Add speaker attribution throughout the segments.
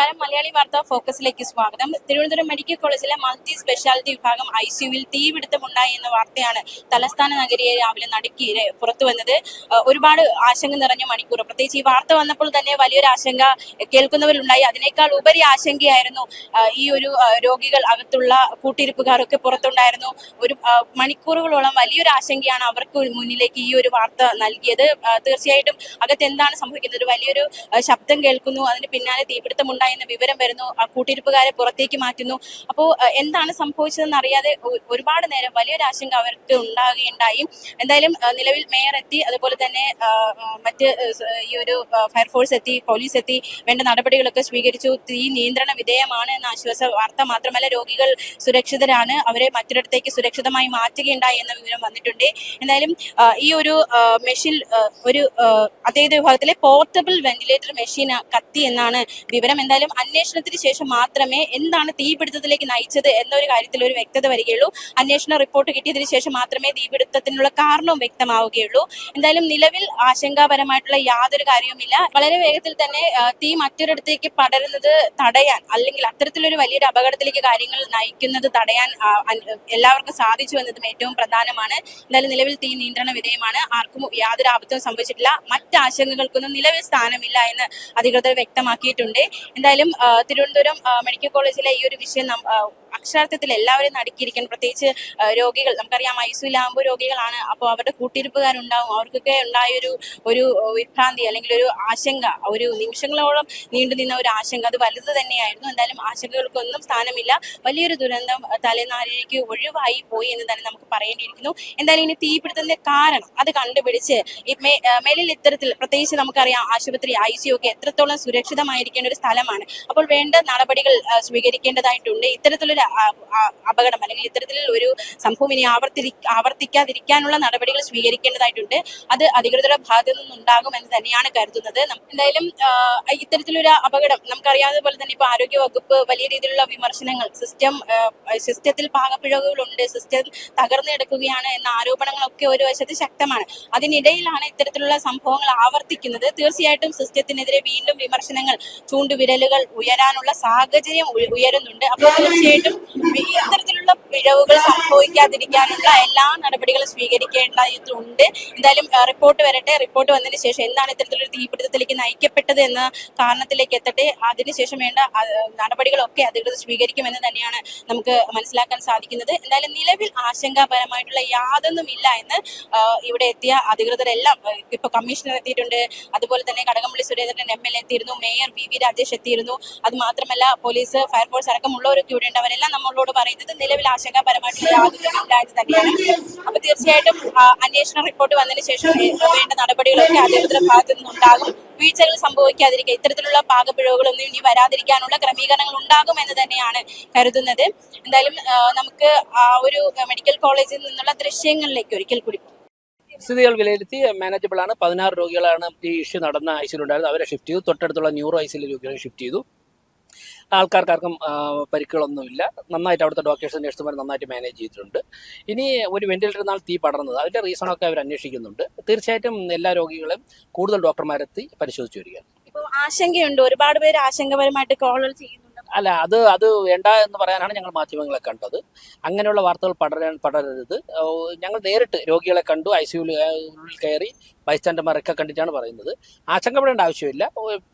Speaker 1: നമസ്കാരം. മലയാളി വാർത്താ ഫോക്കസിലേക്ക് സ്വാഗതം. തിരുവനന്തപുരം മെഡിക്കൽ കോളേജിലെ മൾട്ടി സ്പെഷ്യാലിറ്റി വിഭാഗം ICUവിൽ തീപിടുത്തമുണ്ടായി എന്ന വാർത്തയാണ് തലസ്ഥാന നഗരിയെ രാവിലെ നടുക്കി പുറത്തു വന്നത്. ഒരുപാട് ആശങ്ക നിറഞ്ഞ മണിക്കൂർ, പ്രത്യേകിച്ച് ഈ വാർത്ത വന്നപ്പോൾ തന്നെ വലിയൊരു ആശങ്ക കേൾക്കുന്നവരുണ്ടായി. അതിനേക്കാൾ ഉപരി ആശങ്കയായിരുന്നു ഈ ഒരു രോഗികൾ, അകത്തുള്ള കൂട്ടിരിപ്പുകാരൊക്കെ പുറത്തുണ്ടായിരുന്നു. ഒരു മണിക്കൂറുകളോളം വലിയൊരു ആശങ്കയാണ് അവർക്ക് മുന്നിലേക്ക് ഈ ഒരു വാർത്ത നൽകിയത്. തീർച്ചയായിട്ടും അകത്ത് എന്താണ് സംഭവിക്കുന്നത്? ഒരു വലിയൊരു ശബ്ദം കേൾക്കുന്നു, അതിന് പിന്നാലെ തീപിടുത്തമുണ്ടായെന്ന വിവരം വരുന്നു, കൂട്ടിരിപ്പുകാരെ പുറത്തേക്ക് മാറ്റുന്നു. അപ്പോൾ എന്താണ് സംഭവിച്ചതെന്ന് അറിയാതെ ഒരുപാട് നേരം വലിയൊരു ആശങ്ക അവർക്ക് ഉണ്ടാകുകയുണ്ടായി. എന്തായാലും നിലവിൽ മേയർ എത്തി, അതുപോലെ തന്നെ മറ്റ് ഈ ഒരു ഫയർഫോഴ്സ് എത്തി, പോലീസ് എത്തി, വേണ്ട നടപടികളൊക്കെ സ്വീകരിച്ചു. തീ നിയന്ത്രണ വിധേയമാണ് എന്ന ആശ്വാസ വാർത്ത മാത്രമല്ല, രോഗികൾ സുരക്ഷിതരാണ്, അവരെ മറ്റൊരിടത്തേക്ക് സുരക്ഷിതമായി മാറ്റുകയുണ്ടായി എന്ന വിവരം വന്നിട്ടുണ്ട്. എന്തായാലും ഈ ഒരു മെഷീൻ ഒരു അതേത് വിഭാഗത്തിലെ പോർട്ടബിൾ വെന്റിലേറ്റർ മെഷീൻ കത്തി എന്നാണ് വിവരം. എന്തായാലും അന്വേഷണത്തിന് ശേഷം മാത്രമേ എന്താണ് തീപിടുത്തത്തിലേക്ക് നയിച്ചത് എന്നൊരു കാര്യത്തിൽ ഒരു വ്യക്തത വരികയുള്ളൂ. അന്വേഷണ റിപ്പോർട്ട് കിട്ടിയതിനു ശേഷം മാത്രമേ തീപിടുത്തത്തിനുള്ള കാരണവും വ്യക്തമാവുകയുള്ളൂ. എന്തായാലും നിലവിൽ ആശങ്കാപരമായിട്ടുള്ള യാതൊരു കാര്യവുമില്ല. വളരെ വേഗത്തിൽ തന്നെ തീ മറ്റൊരിടത്തേക്ക് പടരുന്നത് തടയാൻ, അല്ലെങ്കിൽ അത്തരത്തിലൊരു വലിയൊരു അപകടത്തിലേക്ക് കാര്യങ്ങൾ നയിക്കുന്നത് തടയാൻ എല്ലാവർക്കും സാധിച്ചു എന്നതും ഏറ്റവും പ്രധാനമാണ്. എന്തായാലും നിലവിൽ തീ നിയന്ത്രണ വിധേയമാണ്, ആർക്കും യാതൊരു ആപത്തും സംഭവിച്ചിട്ടില്ല, മറ്റ് ആശങ്കകൾക്കൊന്നും നിലവിൽ സ്ഥാനമില്ല എന്ന് അധികൃതർ വ്യക്തമാക്കിയിട്ടുണ്ട്. എന്തായാലും തിരുവനന്തപുരം മെഡിക്കൽ കോളേജിലെ ഈ ഒരു വിഷയം അക്ഷരാർത്ഥത്തിൽ എല്ലാവരും നടുക്കിയിരിക്കണം. പ്രത്യേകിച്ച് രോഗികൾ, നമുക്കറിയാം ICUലാകുമ്പോൾ രോഗികളാണ്, അപ്പോൾ അവരുടെ കൂട്ടിരിപ്പുകാരുണ്ടാവും, അവർക്കൊക്കെ ഉണ്ടായൊരു വിഭ്രാന്തി അല്ലെങ്കിൽ ഒരു ആശങ്ക, ഒരു നിമിഷങ്ങളോളം നീണ്ടു നിന്ന ഒരു ആശങ്ക, അത് വലുത് തന്നെയായിരുന്നു. എന്തായാലും ആശങ്കകൾക്കൊന്നും സ്ഥാനമില്ല. വലിയൊരു ദുരന്തം തലനാരിഴയ്ക്ക് ഒഴിവായി പോയി എന്ന് തന്നെ നമുക്ക് പറയേണ്ടിയിരിക്കുന്നു. എന്തായാലും ഇനി തീപിടുത്തത്തിന്റെ കാരണം അത് കണ്ടുപിടിച്ച് മേലിൽ ഇത്തരത്തിൽ, പ്രത്യേകിച്ച് നമുക്കറിയാം ആശുപത്രി ICU ഒക്കെ എത്രത്തോളം സുരക്ഷിതമായിരിക്കേണ്ട ഒരു സ്ഥലമാണ്. അപ്പോൾ വേണ്ട നടപടികൾ സ്വീകരിക്കേണ്ടതായിട്ടുണ്ട്. ഇത്തരത്തിലൊരു അപകടം അല്ലെങ്കിൽ ഇത്തരത്തിലുള്ള ഒരു സംഭവം ഇനി ആവർത്തിക്കാതിരിക്കാനുള്ള നടപടികൾ സ്വീകരിക്കേണ്ടതായിട്ടുണ്ട്. അത് അധികൃതരുടെ ഭാഗത്തു നിന്നുണ്ടാകും എന്ന് തന്നെയാണ് കരുതുന്നത്. എന്തായാലും ഇത്തരത്തിലൊരു അപകടം നമുക്കറിയാവുന്ന പോലെ തന്നെ ഇപ്പോൾ ആരോഗ്യ വകുപ്പ് വലിയ രീതിയിലുള്ള വിമർശനങ്ങൾ, സിസ്റ്റത്തിൽ പാകപ്പിഴവുകളുണ്ട്, സിസ്റ്റം തകർന്നു കിടക്കുകയാണ് എന്ന ആരോപണങ്ങളൊക്കെ ഒരു വശത്ത് ശക്തമാണ്. അതിനിടയിലാണ് ഇത്തരത്തിലുള്ള സംഭവങ്ങൾ ആവർത്തിക്കുന്നത്. തീർച്ചയായിട്ടും സിസ്റ്റത്തിനെതിരെ വീണ്ടും വിമർശനങ്ങൾ, ചൂണ്ടുവിരലുകൾ ഉയരാനുള്ള സാഹചര്യം ഉയരുന്നുണ്ട്. അപ്പോൾ തീർച്ചയായിട്ടും ഇത്തരത്തിലുള്ള പിഴവുകൾ സംഭവിക്കാതിരിക്കാനുള്ള എല്ലാ നടപടികളും സ്വീകരിക്കേണ്ടതുണ്ട്. എന്തായാലും റിപ്പോർട്ട് വരട്ടെ, റിപ്പോർട്ട് വന്നതിന് ശേഷം എന്താണ് ഇത്തരത്തിലൊരു തീപിടുത്തത്തിലേക്ക് നയിക്കപ്പെട്ടത് എന്ന കാരണത്തിലേക്ക് എത്തട്ടെ, അതിനുശേഷം വേണ്ട നടപടികളൊക്കെ അധികൃതർ സ്വീകരിക്കുമെന്ന് തന്നെയാണ് നമുക്ക് മനസ്സിലാക്കാൻ സാധിക്കുന്നത്. എന്തായാലും നിലവിൽ ആശങ്കാപരമായിട്ടുള്ള യാതൊന്നുമില്ല എന്ന് ഇവിടെ എത്തിയ അധികൃതരെല്ലാം, ഇപ്പൊ കമ്മീഷണർ എത്തിയിട്ടുണ്ട്, അതുപോലെ തന്നെ കടകംപള്ളി സുരേന്ദ്രൻ MLA എത്തിയിരുന്നു, മേയർ VV രാജേഷ് എത്തിയിരുന്നു, അത് മാത്രമല്ല പോലീസ്, ഫയർഫോഴ്സ് അടക്കമുള്ളവരൊക്കെ ഇവിടെ ഉണ്ട്. അവരെല്ലാം നമ്മളോട് പറയുന്നത് നിലവിൽ ആശങ്കാപരമായിട്ടുള്ള യാതൊന്നുമില്ല എന്ന് തന്നെയാണ്. അപ്പൊ തീർച്ചയായിട്ടും അന്വേഷണ റിപ്പോർട്ട് വന്നതിന് ശേഷം വേണ്ട നടപടികളൊക്കെ അധികൃതരുടെ ഭാഗത്തു നിന്നുണ്ടാകും. വീഴ്ചകൾ സംഭവിക്കാതിരിക്കുക, ഇത്തരത്തിലുള്ള പാകപ്പിഴവുകളൊന്നും ഇനി വരാതിരിക്കാനുള്ള ക്രമീകരണങ്ങൾ ഉണ്ടാകും എന്ന് തന്നെയാണ് കരുതുന്നത്. എന്തായാലും നമുക്ക് ഒരു മെഡിക്കൽ കോളേജിൽ നിന്നുള്ള ദൃശ്യങ്ങളിലേക്ക് ഒരിക്കൽ കൂടി
Speaker 2: സ്ഥിതികൾ വിലയിരുത്തി മാനേജബിൾ ആണ്. 16 രോഗികളാണ് ഈ ഇഷ്യൂ നടന്ന ICUലുണ്ടായിരുന്നത്, അവരെ ഷിഫ്റ്റ് ചെയ്തു. തൊട്ടടുത്തുള്ള ന്യൂറോ ICU രോഗികളെ ഷിഫ്റ്റ് ചെയ്തു. ആൾക്കാർക്കാർക്കും പരിക്കുകളൊന്നുമില്ല. നന്നായിട്ട് അവിടുത്തെ ഡോക്ടേഴ്സും നഴ്സുമാർ നന്നായിട്ട് മാനേജ് ചെയ്തിട്ടുണ്ട്. ഇനി ഒരു വെന്റിലേറ്റർ നാൾ തീ പടർന്നത്, അതിൻ്റെ റീസണൊക്കെ അവർ അന്വേഷിക്കുന്നുണ്ട്. തീർച്ചയായിട്ടും എല്ലാ രോഗികളെയും കൂടുതൽ ഡോക്ടർമാരെത്തി പരിശോധിച്ച് വരികയാണ്.
Speaker 1: ഇപ്പോൾ ആശങ്കയുണ്ട്, ഒരുപാട് പേര് ആശങ്കപരമായിട്ട് കോളുകൾ ചെയ്യുന്നുണ്ട്.
Speaker 2: അല്ല, അത് വേണ്ട എന്ന് പറയാനാണ് ഞങ്ങൾ മാധ്യമങ്ങളെ കണ്ടത്. അങ്ങനെയുള്ള വാർത്തകൾ പടരരുത്. ഞങ്ങൾ നേരിട്ട് രോഗികളെ കണ്ടു, ICUവിൽ കയറി ബൈസ്റ്റാൻഡർമാരൊക്കെ കണ്ടിട്ടാണ് പറയുന്നത്. ആശങ്കപ്പെടേണ്ട ആവശ്യമില്ല.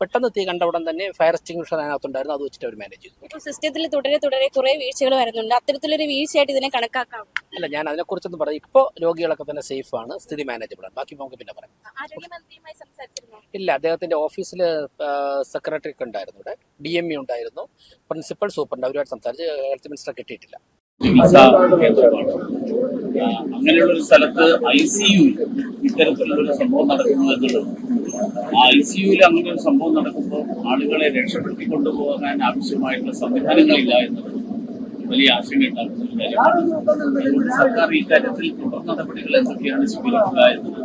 Speaker 2: പെട്ടെന്ന് തീ കണ്ട ഉടൻ തന്നെ ഫയർ എക്സ്റ്റിംഗ്വിഷർ അതിനകത്തുണ്ടായിരുന്നു, അത് വെച്ചിട്ട് അവർ മാനേജ് ചെയ്തു.
Speaker 1: ഇപ്പോൾ സിസ്റ്റത്തിൽ തുടരെ കുറെ വീഴ്ചകൾ വരുന്നുണ്ട്, അത്തരത്തിലൊരു വീഴ്ചയായിട്ട് ഇതിനെ കണക്കാക്കാം?
Speaker 2: അല്ല, ഞാൻ അതിനെക്കുറിച്ചൊന്നും പറയും. ഇപ്പോൾ രോഗികളൊക്കെ തന്നെ സേഫ് ആണ്, സ്ഥിതി മാനേജബിൾ ആണ്. ബാക്കി നമുക്ക് പിന്നെ പറയാം.
Speaker 1: ആരോഗ്യമന്ത്രിയുമായി സംസാരിച്ചിരുന്നു?
Speaker 2: ഇല്ല, അദ്ദേഹത്തിന്റെ ഓഫീസിൽ സെക്രട്ടറി ഒക്കെ ഉണ്ടായിരുന്നു, ഇവിടെ DME ഉണ്ടായിരുന്നു, പ്രിൻസിപ്പൽ സൂപ്രണ്ട്, അവരുമായിട്ട് സംസാരിച്ച് ഹെൽത്ത് മിനിസ്റ്റർ കിട്ടിയിട്ടില്ല.
Speaker 3: അങ്ങനെയുള്ളൊരു സ്ഥലത്ത് ICU ഇത്തരത്തിലുള്ളൊരു സംഭവം നടക്കുന്നു എന്നുള്ളത്, ICUവിൽ അങ്ങനെ ഒരു സംഭവം നടക്കുമ്പോൾ ആളുകളെ രക്ഷപ്പെടുത്തി കൊണ്ടുപോകാൻ ആവശ്യമായിട്ടുള്ള സംവിധാനങ്ങളില്ല എന്നത് വലിയ ആശങ്ക ഉണ്ടാക്കുന്ന ഒരു കാര്യമാണ്. സർക്കാർ ഈ കാര്യത്തിൽ തുടർ നടപടികൾ എന്തൊക്കെയാണ് സ്വീകരിക്കുക എന്നത്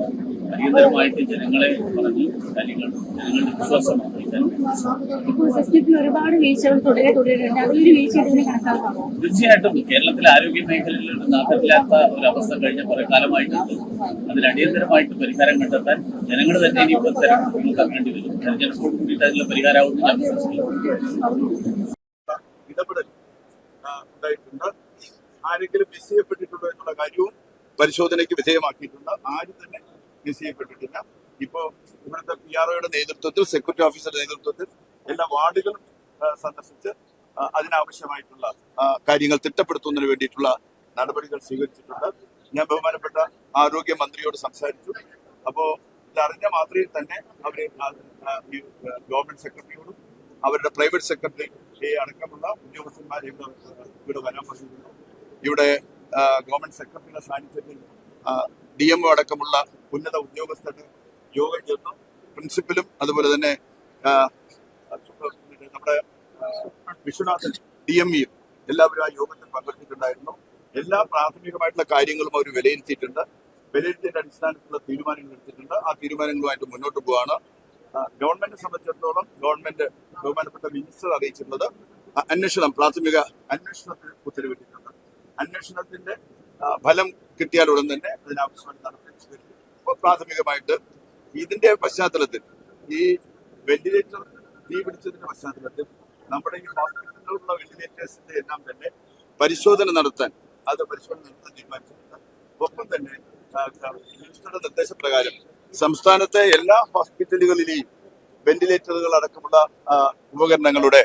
Speaker 3: അടിയന്തരമായിട്ട് ജനങ്ങളെ പറഞ്ഞ് കാര്യങ്ങൾ ജനങ്ങളുടെ വിശ്വാസം
Speaker 4: ഇപ്പോൾ സിസ്റ്റത്തിൽ ഒരുപാട് വീഴ്ചകൾ തുടരുന്നുണ്ട്. അതിലൊരു വീഴ്ച ഇതിന് കണക്കാക്കാമോ?
Speaker 3: തീർച്ചയായിട്ടും കേരളത്തിലെ ആരോഗ്യ മേഖലയിൽ ഒരു നാഥമില്ലാത്ത ഒരു അവസ്ഥ കഴിഞ്ഞ കുറെ കാലമായിട്ടുണ്ട്. അതിൽ അടിയന്തരമായിട്ട് പരിഹാരം കണ്ടെത്താൻ ജനങ്ങൾ തന്നെ ഇനിയിപ്പോൾ തെരഞ്ഞെടുപ്പ് ഇറങ്ങേണ്ടി വരും. തെരഞ്ഞെടുപ്പോട് കൂടിയിട്ട് അതിനുള്ള പരിഹാരമാവും ഞാൻ വിശ്വസിക്കുന്നു.
Speaker 5: ഇടപെടൽ ഉണ്ടായിട്ടുണ്ട്. ആരെങ്കിലും മിസ് ചെയ്യപ്പെട്ടിട്ടുണ്ടോ എന്നുള്ള കാര്യവും പരിശോധനയ്ക്ക് വിധേയമാക്കിയിട്ടുണ്ട്. ആരും തന്നെ മിസ് ചെയ്യപ്പെട്ടിട്ടില്ല. ഇപ്പോ ഇവിടുത്തെ PROയുടെ നേതൃത്വത്തിൽ, സെക്യൂരിറ്റി ഓഫീസറുടെ നേതൃത്വത്തിൽ എല്ലാ വാർഡുകളും സന്ദർശിച്ച് അതിനാവശ്യമായിട്ടുള്ള കാര്യങ്ങൾ തിട്ടപ്പെടുത്തുന്നതിന് വേണ്ടിയിട്ടുള്ള നടപടികൾ സ്വീകരിച്ചിട്ടുണ്ട്. ഞാൻ ബഹുമാനപ്പെട്ട ആരോഗ്യമന്ത്രിയോട് സംസാരിച്ചു. അപ്പോ ഇതറിഞ്ഞ മാത്രയിൽ തന്നെ അവര് ഗവൺമെന്റ് സെക്രട്ടറിയോടും അവരുടെ പ്രൈവറ്റ് സെക്രട്ടറി അടക്കമുള്ള ഉദ്യോഗസ്ഥന്മാരെ ഇവിടെ വരാൻ പറഞ്ഞിരുന്നു. ഇവിടെ ഗവൺമെന്റ് സെക്രട്ടറിയുടെ സാന്നിധ്യത്തിൽ DMO അടക്കമുള്ള ഉന്നത ഉദ്യോഗസ്ഥരുടെ യോഗം ചേർന്നു. പ്രിൻസിപ്പലും അതുപോലെ തന്നെ നമ്മുടെ വിശ്വനാഥൻ DMEയും എല്ലാവരും ആ യോഗത്തിൽ പങ്കെടുത്തിട്ടുണ്ടായിരുന്നു. എല്ലാ പ്രാഥമികമായിട്ടുള്ള കാര്യങ്ങളും അവർ വിലയിരുത്തിയിട്ടുണ്ട്. വിലയിരുത്തിയതിന്റെ അടിസ്ഥാനത്തിലുള്ള തീരുമാനങ്ങൾ എടുത്തിട്ടുണ്ട്. ആ തീരുമാനങ്ങളുമായിട്ട് മുന്നോട്ട് പോവാണ്. ഗവൺമെന്റിനെ സംബന്ധിച്ചിടത്തോളം ഗവൺമെന്റ് ബഹുമാനപ്പെട്ട മിനിസ്റ്റർ അറിയിച്ചിട്ടുള്ളത് പ്രാഥമിക അന്വേഷണത്തിന് ഉത്തരവിട്ടിട്ടുണ്ട്. അന്വേഷണത്തിന്റെ ഫലം കിട്ടിയാൽ ഉടൻ തന്നെ അതിനാവശ്യമായ നടപടി സ്വീകരിക്കും. അപ്പോൾ പ്രാഥമികമായിട്ട് ഇതിന്റെ പശ്ചാത്തലത്തിൽ, ഈ വെന്റിലേറ്റർ തീ പിടിച്ചതിന്റെ പശ്ചാത്തലത്തിൽ നമ്മുടെ ഈ ഹോസ്പിറ്റലിലുള്ള വെന്റിലേറ്റേഴ്സിന്റെ എല്ലാം തന്നെ പരിശോധന നടത്താൻ തീരുമാനിച്ചിട്ടുണ്ട്. ഒപ്പം തന്നെ മിനിസ്റ്ററുടെ നിർദ്ദേശപ്രകാരം സംസ്ഥാനത്തെ എല്ലാ ഹോസ്പിറ്റലുകളിലെയും വെന്റിലേറ്ററുകൾ അടക്കമുള്ള ഉപകരണങ്ങളുടെ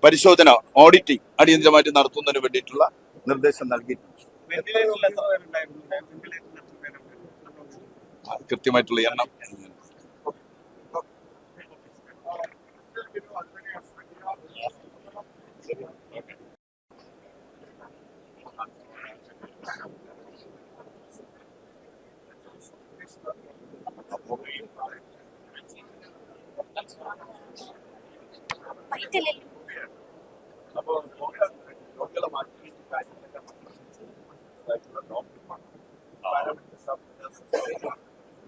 Speaker 5: പരിശോധന, ഓഡിറ്റിംഗ് അടിയന്തരമായിട്ട് നടത്തുന്നതിന് വേണ്ടിയിട്ടുള്ള നിർദ്ദേശം നൽകിയിട്ടുണ്ട്. കൃത്യമായിട്ടുള്ള എണ്ണം അപ്പോൾ രോഗികളെ മാറ്റി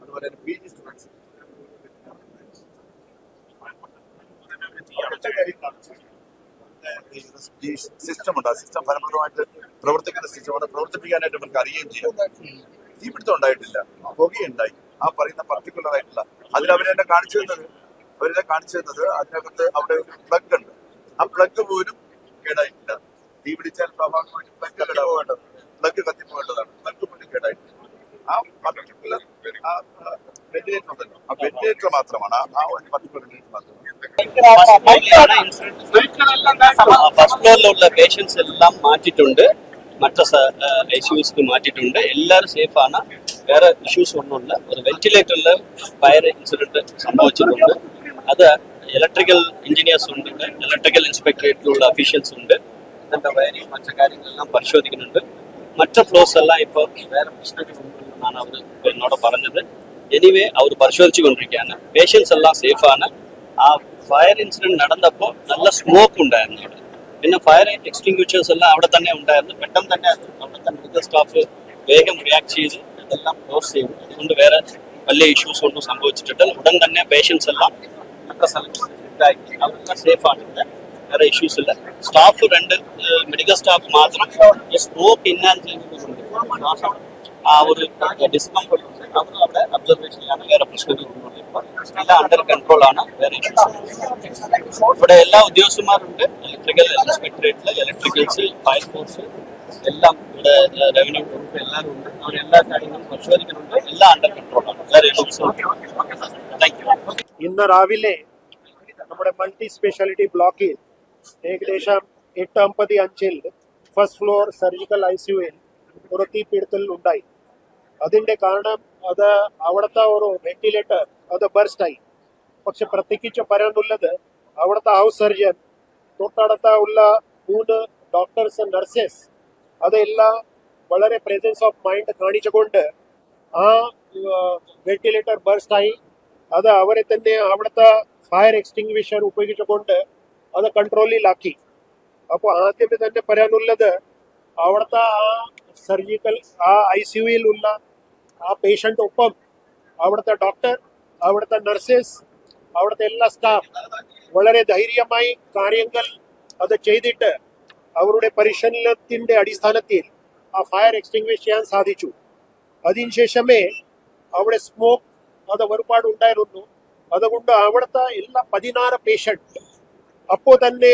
Speaker 5: അതുപോലെ PG സ്റ്റുഡൻസ് ഈ സിസ്റ്റം ഉണ്ട്. ആ സിസ്റ്റം ഫലപ്രദമായിട്ട് പ്രവർത്തിക്കുന്ന സിസ്റ്റം അവിടെ പ്രവർത്തിപ്പിക്കാനായിട്ട് നമുക്ക് അറിയുകയും ചെയ്യാം. തീപിടുത്തം ഉണ്ടായിട്ടില്ല, പുകയുണ്ടായി. ആ പറയുന്ന പർട്ടിക്കുലർ ആയിട്ടുള്ള അതിലവരെന്നെ കാണിച്ചു തന്നത് അതിനകത്ത് അവിടെ ഒരു പ്ലഗ് ഉണ്ട്. ആ പ്ലഗ് പോലും കേടായിട്ടില്ല. തീ പിടിച്ചാൽ സ്വാഭാവികമായിട്ട് പ്ലഗ് കത്തിപ്പോകേണ്ടതാണ്. പ്ലഗ് പോലും കേടായിട്ടില്ല. ആ പർട്ടിക്കുലർ വെന്റിലേറ്റർ ഉണ്ടല്ലോ, ആ വെന്റിലേറ്റർ മാത്രമാണ്, ആ ഒരു പർട്ടിക്കുലർ വെന്റിലേറ്റർ മാത്രമാണ്.
Speaker 6: ഫസ്റ്റ് ഫ്ലോറിലുള്ള പേഷ്യൻസ് എല്ലാം മാറ്റിയിട്ടുണ്ട്, മറ്റു ICUs മാറ്റിയിട്ടുണ്ട്. എല്ലാവരും സേഫാണ്, വേറെ ഇഷ്യൂസ് ഒന്നുമില്ല. ഒരു വെന്റിലേറ്ററിൽ ഫയർ ഇൻസിഡന്റ് സംഭവിച്ചിട്ടുണ്ട്. അത് ഇലക്ട്രിക്കൽ എഞ്ചിനീയേഴ്സ് ഉണ്ട്, ഇലക്ട്രിക്കൽ ഇൻസ്പെക്ടറേറ്റിലുള്ള ഒഫീഷ്യൽസ് ഉണ്ട്. അതിന്റെ വയറിങ് മറ്റു കാര്യങ്ങളെല്ലാം പരിശോധിക്കുന്നുണ്ട്. മറ്റു ഫ്ലോർസ് എല്ലാം ഇപ്പോൾ വേറെ പ്രശ്നങ്ങളുണ്ടെന്നാണ് അവർ എന്നോട് പറഞ്ഞത്. എനിവേ അവർ പരിശോധിച്ചു കൊണ്ടിരിക്കുകയാണ്. പേഷ്യൻസ് എല്ലാം സേഫാണ്. ആ ഫയർ ഇൻസിഡന്റ് നടന്നപ്പോൾ നല്ല സ്മോക്ക് ഉണ്ടായിരുന്നു അവിടെ. പിന്നെ ഫയർ എക്സ്റ്റിങ്ക്വിഷേഴ്സ് എല്ലാം അവിടെ തന്നെ ഉണ്ടായിരുന്നു. പെട്ടെന്ന് തന്നെ അവിടുത്തെ മെഡിക്കൽ സ്റ്റാഫ് വേഗം റിയാക്ട് ചെയ്ത് അതെല്ലാം ക്ലോസ് ചെയ്തു. അതുകൊണ്ട് വേറെ വലിയ ഇഷ്യൂസ് ഒന്നും സംഭവിച്ചിട്ടില്ല. ഉടൻ തന്നെ പേഷ്യൻസ് എല്ലാം മറ്റു സ്ഥലത്താക്കി അവരെല്ലാം സേഫാണ്. വേറെ ഇഷ്യൂസ് ഇല്ല. സ്റ്റാഫ് 2 മെഡിക്കൽ സ്റ്റാഫ് മാത്രം ഈ സ്മോക്ക് ഇൻഹാൽ ചെയ്യുന്നതുകൊണ്ട് ആ ഒരു ഡിസ്കംഫർട്ട് ഉണ്ട്. അവർ അവിടെ അബ്സർവേഷനിലാണ്. വേറെ പ്രശ്നങ്ങളൊന്നുമില്ല. എല്ലാം അണ്ടർ കൺട്രോൾ ആണ്. വേറെ ഇഷ്യൂസ് ഇവിടെ എല്ലാ ഉദ്യോഗസ്ഥന്മാരുണ്ട്. ഇലക്ട്രിക്കൽ ഇൻസ്പെക്ടറേറ്റില് ഇലക്ട്രിക്കൽസ്, ഫയർ ഫോഴ്സ് എല്ലാം ഇവിടെ റവന്യൂ വകുപ്പ് എല്ലാവരും ഉണ്ട്. അവരെല്ലാ കാര്യങ്ങളും പരിശോധിക്കുന്നുണ്ട്. എല്ലാം അണ്ടർ കൺട്രോൾ ആണ്. വേറെ ഇഷ്യൂസ്. Thank you.
Speaker 7: ഇന്ന് രാവിലെ നമ്മുടെ മൾട്ടി സ്പെഷ്യാലിറ്റി ബ്ലോക്കിൽ ഏകദേശം 8:55 ഫസ്റ്റ് ഫ്ലോർ സർജിക്കൽ ICUവിൽ ഒരു തീപിടുത്തൽ ഉണ്ടായി. അതിന്റെ കാരണം അത് അവിടുത്തെ ഒരു വെന്റിലേറ്റർ അത് ബർസ്റ്റ് ആയി. പക്ഷെ പ്രത്യേകിച്ച് പറയാനുള്ളത് അവിടുത്തെ ഹൗസ് സർജൻ, തൊട്ടടുത്ത ഉള്ള 3 ഡോക്ടേഴ്സ്, നഴ്സസ് അതെല്ലാം വളരെ പ്രസൻസ് ഓഫ് മൈൻഡ് കാണിച്ചുകൊണ്ട് ആ വെന്റിലേറ്റർ ബർസ്റ്റ് ആയി. അത് അവരെ തന്നെ അവിടുത്തെ ഫയർ എക്സ്റ്റിങ്വിഷർ ഉപയോഗിച്ചുകൊണ്ട് അത് കൺട്രോളിലാക്കി. അപ്പോൾ ആദ്യമേ തന്നെ പറയാനുള്ളത് അവിടുത്തെ ആ സർജിക്കൽ ആ ICUവിലുള്ള ആ പേഷ്യൻ്റ് ഒപ്പം അവിടുത്തെ ഡോക്ടർ, അവിടുത്തെ നഴ്സസ്, അവിടുത്തെ എല്ലാ സ്റ്റാഫ് വളരെ ധൈര്യമായി കാര്യങ്ങൾ അത് ചെയ്തിട്ട് അവരുടെ പരിശീലനത്തിന്റെ അടിസ്ഥാനത്തിൽ ആ ഫയർ എക്സ്റ്റിംഗ്വിഷ് ചെയ്യാൻ സാധിച്ചു. അതിനുശേഷമേ അവിടെ സ്മോക്ക് അത് ഒരുപാട് ഉണ്ടായിരുന്നു. അതുകൊണ്ട് അവിടുത്തെ എല്ലാ 16 പേഷ്യന്റ് അപ്പോൾ തന്നെ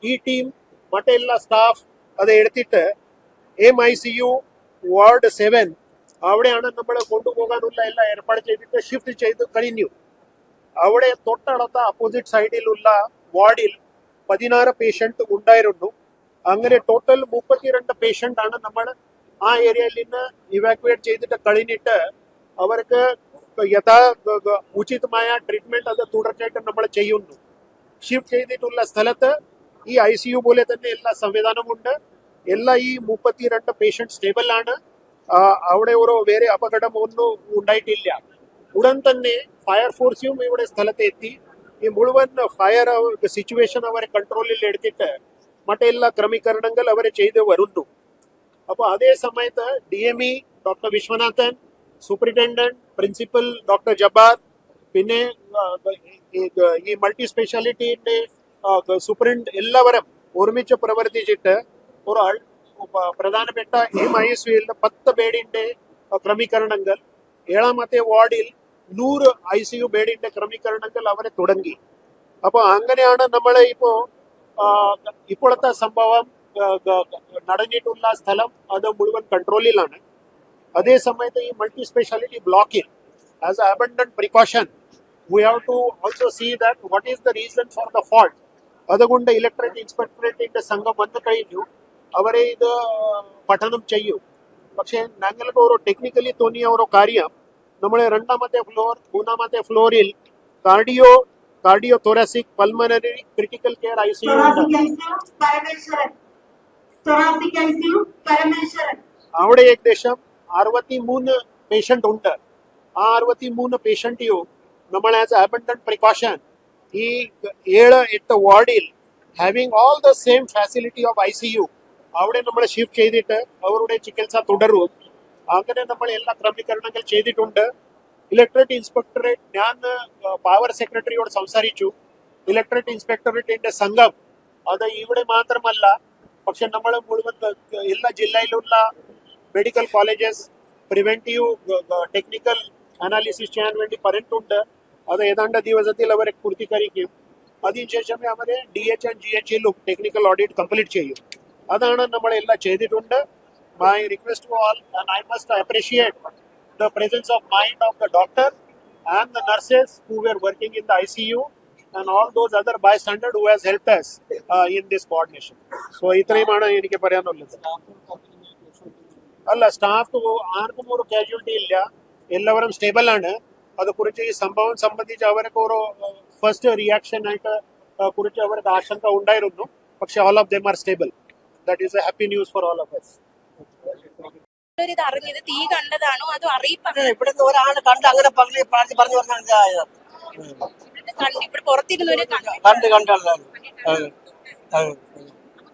Speaker 7: ഈ ടീം മറ്റെല്ലാ സ്റ്റാഫ് അത് എടുത്തിട്ട് MICU വാർഡ് 7 അവിടെയാണ് നമ്മൾ കൊണ്ടുപോകാനുള്ള എല്ലാം ഏർപ്പാട് ചെയ്തിട്ട് ഷിഫ്റ്റ് ചെയ്ത് കഴിഞ്ഞു. അവിടെ തൊട്ടടുത്ത അപ്പോസിറ്റ് സൈഡിലുള്ള വാർഡിൽ 16 പേഷ്യന്റ് ഉണ്ടായിരുന്നു. അങ്ങനെ ടോട്ടൽ 32 പേഷ്യന്റ് ആണ് നമ്മൾ ആ ഏരിയയിൽ നിന്ന് ഇവാക്യുവേറ്റ് ചെയ്തിട്ട് കഴിഞ്ഞിട്ട് അവർക്ക് ഉചിതമായ ട്രീറ്റ്മെന്റ് അത് തുടർച്ചയായിട്ട് നമ്മൾ ചെയ്യുന്നു. ഷിഫ്റ്റ് ചെയ്തിട്ടുള്ള സ്ഥലത്ത് ഈ ICU പോലെ തന്നെ എല്ലാ സംവിധാനമുണ്ട്. എല്ലാ ഈ 32 പേഷ്യന്റ് സ്റ്റേബിൾ ആണ്. അവിടെ ഒരു വേറെ അപകടം ഒന്നും ഉണ്ടായിട്ടില്ല. ഉടൻ തന്നെ ഫയർഫോഴ്സും ഇവിടെ സ്ഥലത്ത് എത്തി ഈ മുഴുവൻ ഫയർ സിറ്റുവേഷൻ അവരെ കൺട്രോളിൽ എടുത്തിട്ട് മറ്റെല്ലാ ക്രമീകരണങ്ങൾ അവരെ ചെയ്ത് വരുന്നു. അപ്പോൾ അതേ സമയത്ത് DME doctor Vishwanathan, superintendent, principal doctor Jabbar, പിന്നെ ഈ മൾട്ടി സ്പെഷ്യാലിറ്റിന്റെ സൂപ്രണ്ട് എല്ലാവരും ഒരുമിച്ച് പ്രവർത്തിച്ചിട്ട് ഒരാൾ പ്രധാനപ്പെട്ട MICUവിൽ 10 ബെഡിന്റെ ക്രമീകരണങ്ങൾ, 7ാമത്തെ വാർഡിൽ 100 ICU ബെഡിന്റെ ക്രമീകരണങ്ങൾ അവരെ തുടങ്ങി. അപ്പോൾ അങ്ങനെയാണ് നമ്മൾ ഇപ്പോഴത്തെ സംഭവം നടന്നിട്ടുള്ള സ്ഥലം അത് മുഴുവൻ കൺട്രോളിലാണ്. അതേ സമയത്ത് ഈ മൾട്ടി സ്പെഷ്യാലിറ്റി ബ്ലോക്കിൽ as a abundant precaution we have to also see that what is the reason for the fault. അതുകൊണ്ട് ഇലക്ട്രിക് ഇൻസ്പെക്ടറേറ്റിന്റെ സംഘം വന്നു കഴിഞ്ഞു. അവരെ ഇത് പഠനം ചെയ്യും. പക്ഷെ ഞങ്ങൾക്ക് ഒരു ടെക്നിക്കലി തോന്നിയ ഒരു കാര്യം, നമ്മൾ 2ാമത്തെ ഫ്ലോർ 3ാമത്തെ ഫ്ലോറിൽ cardio thoracic pulmonary critical care ICU അവിടെ ഏകദേശം 63 പേഷ്യന്റ് ഉണ്ട്. ആ 63 പേഷ്യന്റെയും നമ്മൾ ആസ് അബണ്ടന്റ് പ്രിക്കോഷൻ ഈ 7-8 വാർഡിൽ having all the same facility of ICU അവിടെ നമ്മൾ ഷിഫ്റ്റ് ചെയ്തിട്ട് അവരുടെ ചികിത്സ തുടരും. അങ്ങനെ നമ്മൾ എല്ലാ ക്രമീകരണങ്ങൾ ചെയ്തിട്ടുണ്ട്. ഇലക്ട്രിക് ഇൻസ്പെക്ടറേറ്റ്, ഞാൻ പവർ സെക്രട്ടറിയോട് സംസാരിച്ചു. ഇലക്ട്രിക് ഇൻസ്പെക്ടറേറ്റിന്റെ സംഘം അത് ഇവിടെ മാത്രമല്ല, പക്ഷെ നമ്മൾ മുഴുവൻ എല്ലാ ജില്ലയിലുള്ള medical colleges preventive technical analysis ചെയ്യാൻ വേണ്ടി പറഞ്ഞിട്ടുണ്ട്. അത് ഏതാണ്ട് ദിവസത്തിൽ അവരെ പൂർത്തീകരിക്കും. അതിനുശേഷമേ അവരെ DH and GHലും ടെക്നിക്കൽ ഓഡിറ്റ് കംപ്ലീറ്റ് ചെയ്യും. അതാണ് നമ്മൾ എല്ലാം ചെയ്തിട്ടുണ്ട്. My request to all, and I must appreciate the presence of mind of the doctor and the nurses who were working in the ICU and all those other bystanders who has helped us in this coordination. So ഇത്രയുമാണ് എനിക്ക് പറയാനുള്ളത്. അല്ല, staff ആർക്കും ഒരു casualty ഇല്ല, എല്ലാവരും stable ആണ്. അതുകുറിച്ച് ഈ സംഭവം സംബന്ധിച്ച് അവർക്ക് ഒരു ഫസ്റ്റ് റിയാക്ഷൻ ആയിട്ട് കുറിച്ച് അവർക്ക് ആശങ്ക ഉണ്ടായിരുന്നു. പക്ഷെ all of them are stable. That is a happy news for all of us.
Speaker 1: ഇത് അറിഞ്ഞത് തീ കണ്ടതാണോ അതോ അറിയിപ്പാണ്?
Speaker 8: ഇവിടെ ഒരാൾ കണ്ട് അങ്ങനെ പറഞ്ഞു
Speaker 1: ഇവിടെ പുറത്തിരുന്നവരെ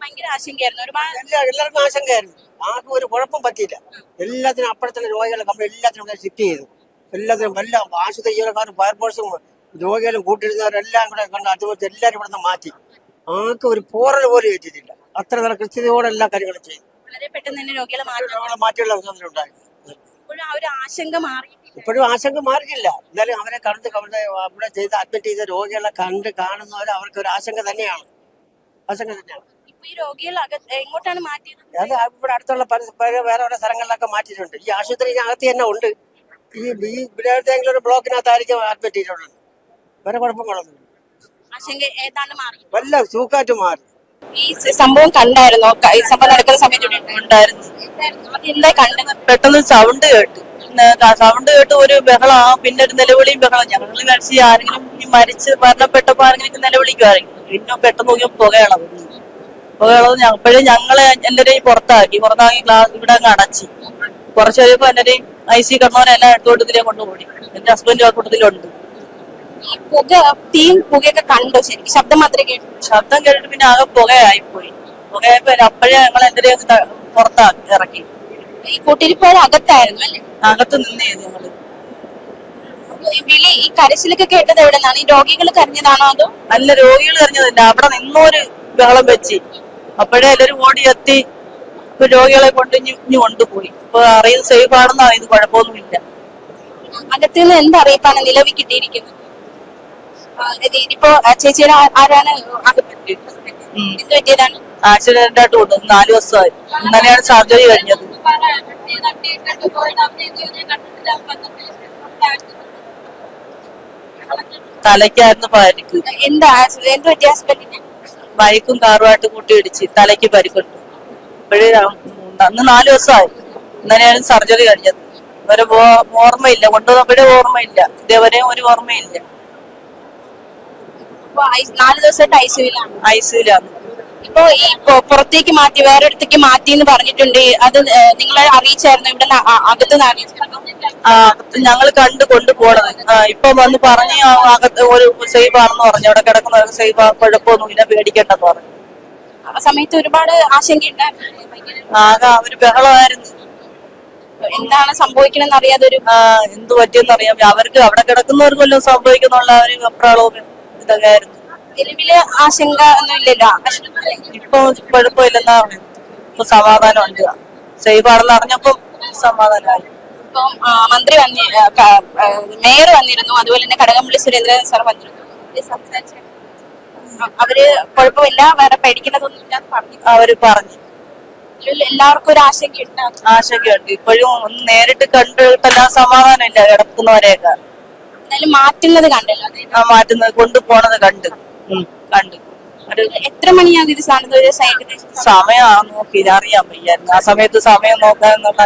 Speaker 1: ഭയങ്കര ആശങ്കയായിരുന്നു. ഒരുപാട്
Speaker 8: എല്ലാവർക്കും ആശങ്കയായിരുന്നു. ആർക്കും ഒരു കുഴപ്പം പറ്റിയില്ല. എല്ലാത്തിനും അപ്പുറത്തുള്ള രോഗികളെ നമ്മൾ എല്ലാത്തിനും ഷിഫ്റ്റ് ചെയ്തു. എല്ലാത്തിനും എല്ലാം ആശുപത്രി ജീവനക്കാരും ഫയർഫോഴ്സും രോഗികളും കൂട്ടിരുന്നവരെല്ലാം കൂടെ കണ്ട് അതുപോലെ എല്ലാവരും ഇവിടെ നിന്ന് മാറ്റി. ആർക്കും ഒരു പോറൽ പോലും ഏറ്റിട്ടില്ല. അത്ര നല്ല കൃത്യതയോടെ എല്ലാ കാര്യങ്ങളും ചെയ്തു.
Speaker 1: വളരെ പെട്ടെന്ന് തന്നെ രോഗികളെ
Speaker 8: മാറ്റിയുള്ള അവസരം ഉണ്ടായി.
Speaker 1: ഇപ്പോഴും ആ ഒരു ആശങ്ക മാറി.
Speaker 8: ഇപ്പോഴും ആശങ്ക മാറിയില്ല. എന്നാലും അവരെ കണ്ട് അവിടെ ചെയ്ത് അഡ്മിറ്റ് ചെയ്ത രോഗികളെ കാണുന്നവരെ അവർക്ക് ഒരു ആശങ്ക തന്നെയാണ്.
Speaker 1: ഇപ്പൊ ഈ രോഗികൾ എങ്ങോട്ടാണ് മാറ്റിയത്?
Speaker 8: അത് ഇവിടെ അടുത്തുള്ള വേറെ സ്ഥലങ്ങളിലൊക്കെ മാറ്റിയിട്ടുണ്ട്. ഈ ആശുപത്രിക്കകത്ത് തന്നെ ഉണ്ട്. ഇവിടെ ഒരു ബ്ലോക്കിനകത്തായിരിക്കും അഡ്മിറ്റ് ചെയ്തിട്ടുള്ളത്. വേറെ കുഴപ്പങ്ങളൊന്നും
Speaker 1: ആശങ്ക ഏതാണ്ട് മാറി.
Speaker 8: വല്ല സൂക്കാറ്റ് മാറി.
Speaker 1: ഈ സംഭവം കണ്ടായിരുന്നോ? ഈ സംഭവം നടക്കുന്ന സമയത്ത് ഉണ്ടായിരുന്നു. എന്താ കണ്ടത്?
Speaker 9: പെട്ടെന്ന് സൗണ്ട് കേട്ടു ഒരു ബഹളം, പിന്നെ ഒരു നിലവിളിയും ബഹളം. ഞങ്ങൾ കഴിച്ച് ആരെങ്കിലും മരണപ്പെട്ടപ്പോ ആരെങ്കിലും നിലവിളിക്കുമായിരിക്കും. പിന്നെ പെട്ടെന്ന് നോക്കിയാൽ പുകയളവ് അപ്പോഴും ഞങ്ങളെ എല്ലാവരെയും പുറത്താക്കി ക്ലാസ് ഇവിടെ അങ്ങ് അടച്ചു. കുറച്ച് കഴിയുമ്പോ എല്ലാവരെയും IC കിടന്നവരെല്ലാം എടുത്തോട്ട് ഇതിലേ കൊണ്ടുപോയി. എന്റെ ഹസ്ബൻഡും ആ കൂട്ടത്തിലുണ്ട്.
Speaker 1: ഈ പുകയൊക്കെ കണ്ടോ? ശരിക്കും ശബ്ദം മാത്രമേ കേട്ടു.
Speaker 9: ശബ്ദം കേട്ടിട്ട് പിന്നെ ആകെ പുകയായിപ്പോയി. അപ്പോഴേ ഞങ്ങൾ എല്ലാവരെയും പുറത്താക്കി ഇറക്കി.
Speaker 1: ഈ കൂട്ടിരിപ്പോര് അകത്തായിരുന്നു അല്ലേ?
Speaker 9: അകത്ത് നിന്നേ ഞങ്ങള്.
Speaker 1: ഈ വിളി ഈ കരച്ചിലൊക്കെ കേട്ടത് എവിടെ നിന്നാണ്? ഈ രോഗികൾ കരഞ്ഞതാണോ അതോ?
Speaker 9: നല്ല രോഗികൾ കരഞ്ഞതില്ല, അവിടെ നിന്നൊരു ബഹളം വെച്ച് അപ്പോഴേ എല്ലാരും ഓടി എത്തി. ഇപ്പൊ രോഗികളെ കൊണ്ട് ഇഞ്ഞു കൊണ്ടുപോയി. ഇപ്പൊ അറിയുന്നത് സേഫ് ആണെന്ന് അറിയുന്നത്, കുഴപ്പമൊന്നുമില്ല.
Speaker 1: അകത്ത് നിന്ന് എന്ത് അറിയിപ്പാണ് നിലവിൽ കിട്ടിയിരിക്കുന്നത്? ഇപ്പോ ചേച്ചിയുടെ ആരാണ് എന്ത് പറ്റിയതാണ്?
Speaker 9: ആക്സിഡന്റ് ആയിട്ട് കൊണ്ട് 4 ദിവസമായി. ഇന്നലെയാണ് സർജറി കഴിഞ്ഞത്. തലയ്ക്കായിരുന്നു പരിക്ക്.
Speaker 1: എന്താ എന്ത് പറ്റിയ ഹസ്ബൻഡിന്?
Speaker 9: ബൈക്കും കാറുമായിട്ട് കൂട്ടിയിടിച്ച് തലയ്ക്ക് പരിക്കുണ്ട്. ഇപ്പോഴേ അന്ന് 4 ദിവസമായി. ഇന്നലെയാണ് സർജറി കഴിഞ്ഞത്. ഒരു ഓർമ്മയില്ല, കൊണ്ടുവന്നപ്പോഴേ ഓർമ്മയില്ല, ഇതേവരെയും ഒരു ഓർമ്മയില്ല.
Speaker 1: 4 ദിവസമായിട്ട്
Speaker 9: ഐസിയിലാണ്.
Speaker 1: ഇപ്പൊ ഈ പുറത്തേക്ക് മാറ്റി വേറൊരിടത്തേക്ക് മാറ്റി എന്ന് പറഞ്ഞിട്ടുണ്ട്. അത് നിങ്ങളെ അറിയിച്ചായിരുന്നു? ഇവിടെ അകത്ത്
Speaker 9: ഞങ്ങൾ കണ്ടു കൊണ്ടുപോണത്. ഇപ്പൊ വന്ന് പറഞ്ഞ് അകത്ത് ഒരു സേഫ് ആണെന്ന് പറഞ്ഞു. അവിടെ കിടക്കുന്ന സേഫ്, കുഴപ്പമൊന്നുമില്ല, പേടിക്കേണ്ടെന്ന് പറഞ്ഞു.
Speaker 1: ആ സമയത്ത് ഒരുപാട് ആശങ്കയുണ്ടായിരുന്നു.
Speaker 9: ആകെ ഒരു ബഹളമായിരുന്നു.
Speaker 1: എന്താണ് സംഭവിക്കണമെന്ന് അറിയാതെ ഒരു
Speaker 9: എന്ത് പറ്റിയെന്ന് അറിയാം. അവർക്ക് അവിടെ കിടക്കുന്നവർക്ക് വല്ലതും സംഭവിക്കുന്നുള്ള ഒരു അപ്രാളവും ഇതൊക്കെ ആയിരുന്നു.
Speaker 1: നിലവില് ആശങ്ക ഒന്നും ഇല്ലല്ലോ?
Speaker 9: ഇപ്പൊ കുഴപ്പമില്ലെന്നാ പറയുന്നത്. ഇപ്പൊ സമാധാനം ഉണ്ട്. സേഫ് ആണെന്ന് അറിഞ്ഞപ്പോ സമാധാനമായി.
Speaker 1: ഇപ്പം മന്ത്രി മേയർ വന്നിരുന്നു, അതുപോലെ തന്നെ കടകംപള്ളി സുരേന്ദ്രൻ സാർ വന്നിരുന്നു. അവര് കുഴപ്പമില്ല, വേറെ പേടിക്കേണ്ടതൊന്നും ഇല്ലാന്ന് പറഞ്ഞു.
Speaker 9: അവര് പറഞ്ഞു.
Speaker 1: എല്ലാവർക്കും ഒരു ആശങ്കയുണ്ട്.
Speaker 9: ആശങ്കയുണ്ട്. ഇപ്പോഴും ഒന്ന് നേരിട്ട് കണ്ടിട്ടെല്ലാം സമാധാനം ഇല്ല. കിടക്കുന്നവരെയൊക്കെ
Speaker 1: എന്തായാലും മാറ്റുന്നത് കണ്ടല്ലോ?
Speaker 9: മാറ്റുന്നത്, കൊണ്ടുപോണത് കണ്ടു.
Speaker 1: എത്ര മണിയാകും ഇത് സാധനം?
Speaker 9: സമയം നോക്കിയില്ല, അറിയാൻ വയ്യായിരുന്നു. ആ സമയത്ത് സമയം നോക്കാന്നുള്ള